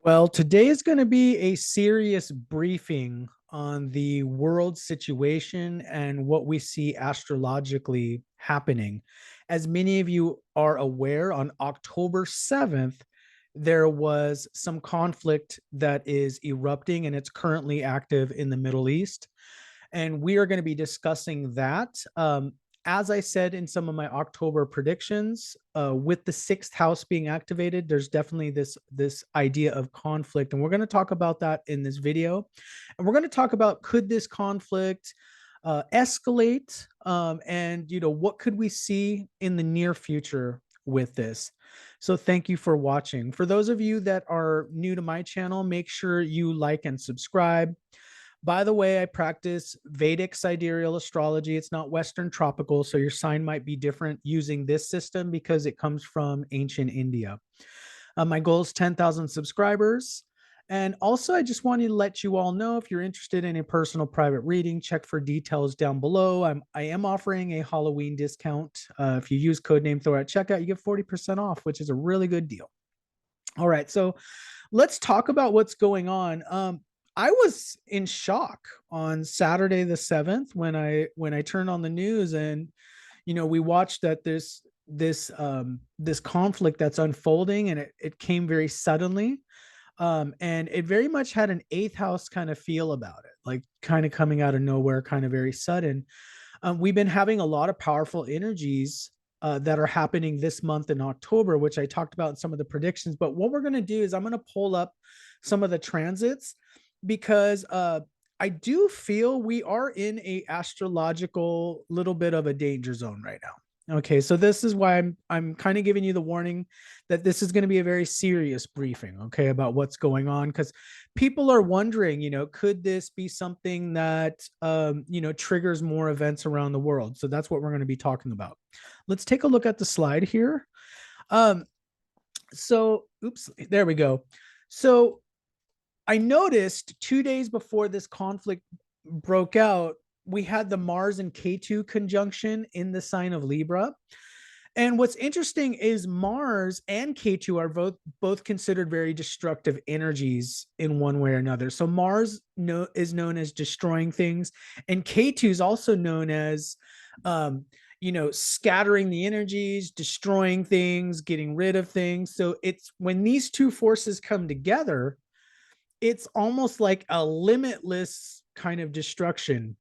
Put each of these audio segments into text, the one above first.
Well, today is going to be a serious briefing on the world situation and what we see astrologically happening. As many of you are aware, on October 7th, there was some conflict that is erupting and it's currently active in the Middle East. And we are going to be discussing that. As I said in some of my October predictions, with the sixth house being activated, there's definitely this idea of conflict, and we're going to talk about that in this video. And we're going to talk about, could this conflict escalate, and what could we see in the near future with this. So thank you for watching. For those of you that are new to my channel, make sure you like and subscribe. By the way, I practice Vedic sidereal astrology. It's not Western tropical, so your sign might be different using this system because it comes from ancient India. My goal is 10,000 subscribers. And also, I just wanted to let you all know, if you're interested in a personal private reading, check for details down below. I am offering a Halloween discount. If you use codename Thor at checkout, you get 40% off, which is a really good deal. All right, so let's talk about what's going on. I was in shock on Saturday the 7th when I turned on the news, and we watched that this conflict that's unfolding, and it came very suddenly. And it very much had an eighth house kind of feel about it, like kind of coming out of nowhere, kind of very sudden. We've been having a lot of powerful energies that are happening this month in October, which I talked about in some of the predictions. But what we're going to do is I'm going to pull up some of the transits because I do feel we are in a astrological little bit of a danger zone right now. Okay, so this is why I'm kind of giving you the warning that this is going to be a very serious briefing, okay, about what's going on, because people are wondering, could this be something that triggers more events around the world? So that's what we're going to be talking about. Let's take a look at the slide here. Um, so, oops, there we go. So I noticed 2 days before this conflict broke out, we had the Mars and K2 conjunction in the sign of Libra. And what's interesting is Mars and K2 are both considered very destructive energies in one way or another. So Mars is known as destroying things, and K2 is also known as scattering the energies, destroying things, getting rid of things. So it's when these two forces come together, it's almost like a limitless kind of destruction.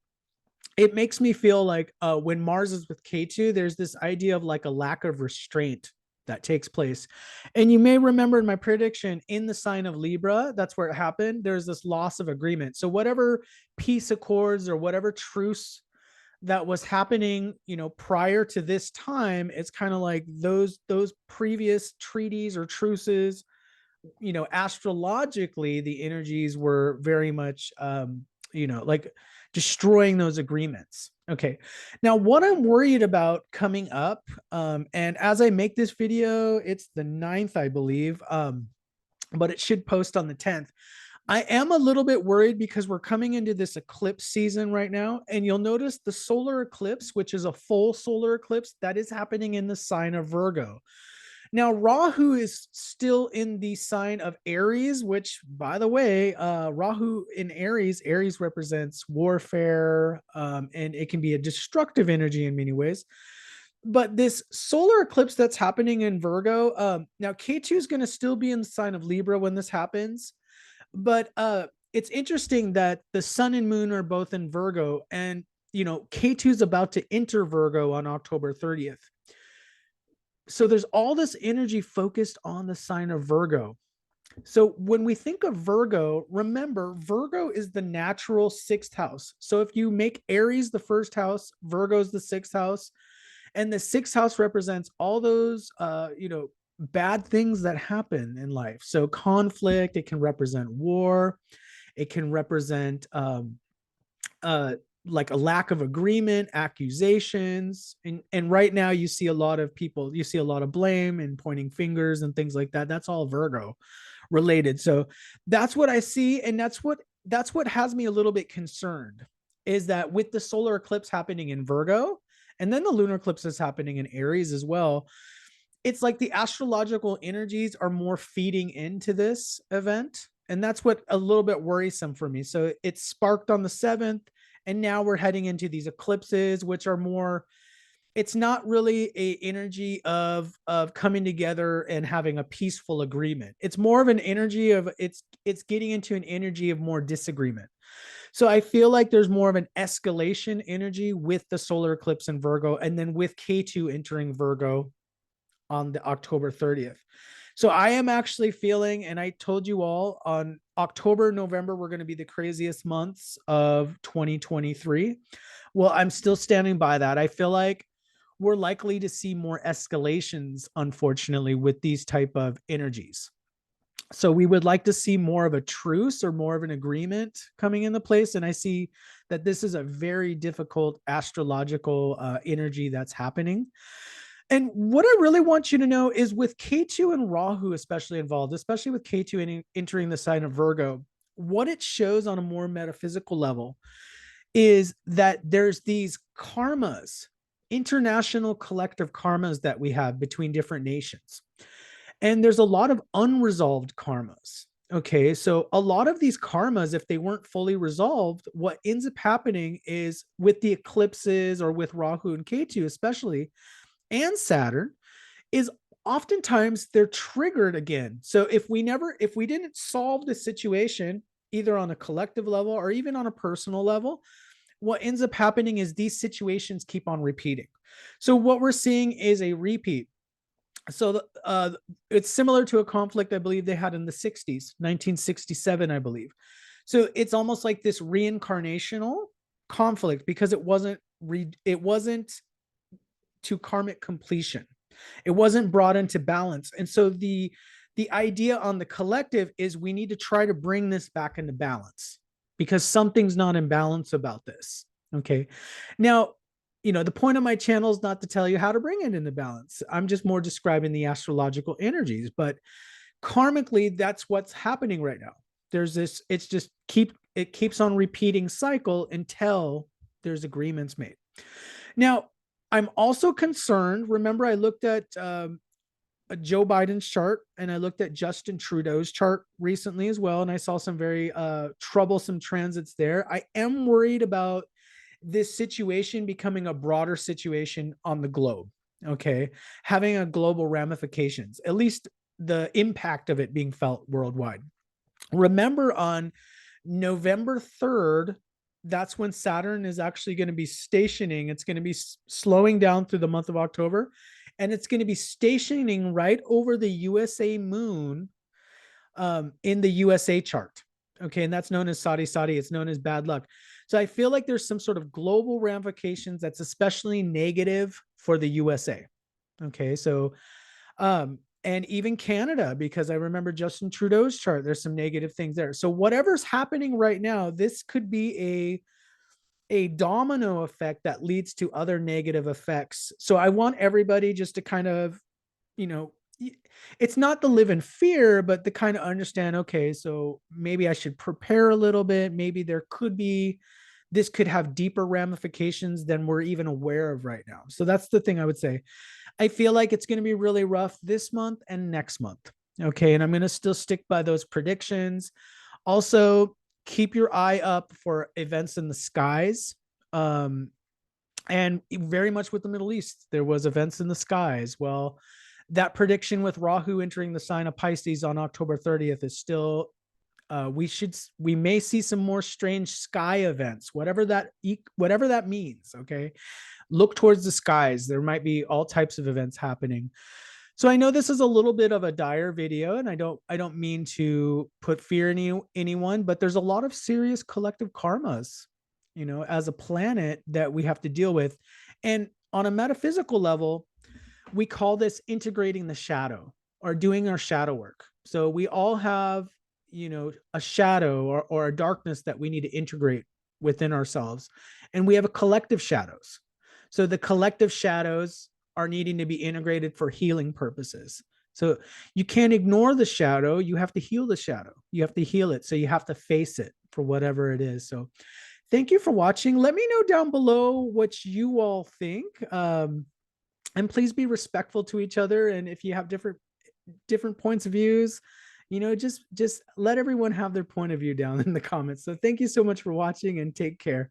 It makes me feel like when Mars is with K2, there's this idea of like a lack of restraint that takes place. And you may remember in my prediction, in the sign of Libra, that's where it happened. There's this loss of agreement. So whatever peace accords or whatever truce that was happening, prior to this time, it's kind of like those previous treaties or truces, astrologically, the energies were very much, like destroying those agreements. Okay. Now, what I'm worried about coming up, and as I make this video, it's the 9th, I believe, but it should post on the 10th. I am a little bit worried because we're coming into this eclipse season right now. And you'll notice the solar eclipse, which is a full solar eclipse, that is happening in the sign of Virgo. Now, Rahu is still in the sign of Aries, which, by the way, Rahu in Aries represents warfare, and it can be a destructive energy in many ways. But this solar eclipse that's happening in Virgo, now K2 is going to still be in the sign of Libra when this happens. But it's interesting that the sun and moon are both in Virgo, and K2 is about to enter Virgo on October 30th. So there's all this energy focused on the sign of Virgo. So when we think of Virgo, remember, Virgo is the natural sixth house. So if you make Aries the first house, Virgo's the sixth house, and the sixth house represents all those, bad things that happen in life. So conflict, it can represent war, it can represent like a lack of agreement, accusations. And right now you see a lot of people, you see a lot of blame and pointing fingers and things like that. That's all Virgo related. So that's what I see. And that's what has me a little bit concerned, is that with the solar eclipse happening in Virgo, and then the lunar eclipse is happening in Aries as well, it's like the astrological energies are more feeding into this event. And that's what a little bit worrisome for me. So it sparked on the 7th, and now we're heading into these eclipses, which are more, it's not really a energy of coming together and having a peaceful agreement. It's more of an energy of it's getting into an energy of more disagreement. So I feel like there's more of an escalation energy with the solar eclipse in Virgo, and then with K2 entering Virgo on the October 30th. So I am actually feeling, and I told you all on October, November, we're going to be the craziest months of 2023. Well, I'm still standing by that. I feel like we're likely to see more escalations, unfortunately, with these type of energies. So we would like to see more of a truce or more of an agreement coming into place. And I see that this is a very difficult astrological energy that's happening. And what I really want you to know is with K2 and Rahu, especially involved, especially with K2 entering the sign of Virgo, what it shows on a more metaphysical level is that there's these karmas, international collective karmas that we have between different nations. And there's a lot of unresolved karmas. Okay, so a lot of these karmas, if they weren't fully resolved, what ends up happening is with the eclipses or with Rahu and Ketu, especially, and Saturn, is oftentimes they're triggered again. So if we didn't solve the situation, either on a collective level or even on a personal level, what ends up happening is these situations keep on repeating. So what we're seeing is a repeat. So it's similar to a conflict I believe they had in the 60s, 1967, I believe. So it's almost like this reincarnational conflict because it wasn't to karmic completion. It wasn't brought into balance. And so the idea on the collective is we need to try to bring this back into balance because something's not in balance about this. Okay. Now, the point of my channel is not to tell you how to bring it into balance. I'm just more describing the astrological energies, but karmically, that's what's happening right now. There's this, it keeps on repeating cycle until there's agreements made. Now, I'm also concerned. Remember, I looked at Joe Biden's chart and I looked at Justin Trudeau's chart recently as well. And I saw some very troublesome transits there. I am worried about this situation becoming a broader situation on the globe. Okay. Having a global ramifications, at least the impact of it being felt worldwide. Remember on November 3rd, that's when Saturn is actually going to be stationing. It's going to be slowing down through the month of October, and it's going to be stationing right over the USA moon in the USA chart. Okay. And that's known as Sadi Sadi. It's known as bad luck. So I feel like there's some sort of global ramifications that's especially negative for the USA. Okay. So, and even Canada, because I remember Justin Trudeau's chart, there's some negative things there. So whatever's happening right now, this could be a domino effect that leads to other negative effects. So I want everybody just to kind of, you know, it's not to live in fear, but to kind of understand, okay, so maybe I should prepare a little bit. Maybe this could have deeper ramifications than we're even aware of right now. So that's the thing I would say. I feel like it's going to be really rough this month and next month. Okay. And I'm going to still stick by those predictions. Also, keep your eye up for events in the skies. And very much with the Middle East, there was events in the skies. Well, that prediction with Rahu entering the sign of Pisces on October 30th is still, we may see some more strange sky events, whatever that means. Okay. Look towards the skies. There might be all types of events happening. So I know this is a little bit of a dire video, and I don't mean to put fear in anyone, but there's a lot of serious collective karmas, as a planet that we have to deal with. And on a metaphysical level, we call this integrating the shadow or doing our shadow work. So we all have, a shadow or a darkness that we need to integrate within ourselves. And we have a collective shadows. So the collective shadows are needing to be integrated for healing purposes. So you can't ignore the shadow. You have to heal the shadow. You have to heal it. So you have to face it for whatever it is. So thank you for watching. Let me know down below what you all think. And please be respectful to each other. And if you have different points of views, just let everyone have their point of view down in the comments. So thank you so much for watching, and take care.